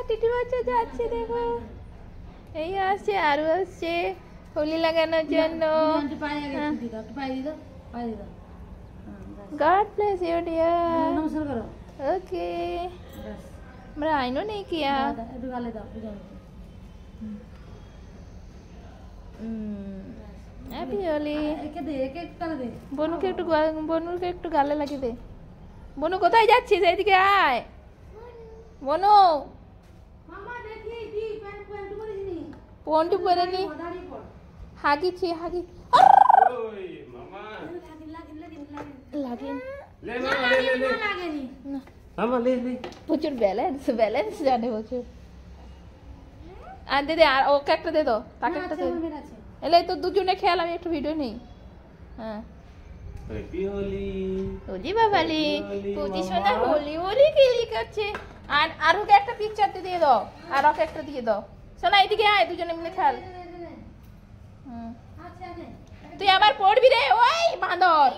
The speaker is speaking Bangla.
টিটি বাচ্চা যাচ্ছে দেখো। এই আসছে আরো আসছে হোলি লাগানোর জন্য। God bless you dear. नमस्कार करो। ओके मेरा आईनो नहीं किया। हैप्पी होली। বনুকে একটু গালে লাগিয়ে দে। বনু কোথায় যাচ্ছিস? এইদিকে আয় বনু। পন্টু পরে নি হাগিছি হাগি প্রচুর ব্যালেন্স জানে প্রচুর। আর দে আর ওকে একটা দে দাও, তাকে একটা দে। এলে তো দুজনে খেয়াল, আমি একটু ভিডিও নেই। হ্যাঁ হোলি বাবালি পুজি সোনা হোলি হোলি খেলি করছে। আর ওকে একটা পিকচার দিয়ে দাও, আর ওকে একটা দিয়ে দাও। সোনা এদিকে আয়, দুজনে মিলে খেল। তুই আবার পড়বি রে ওই বাঁদর।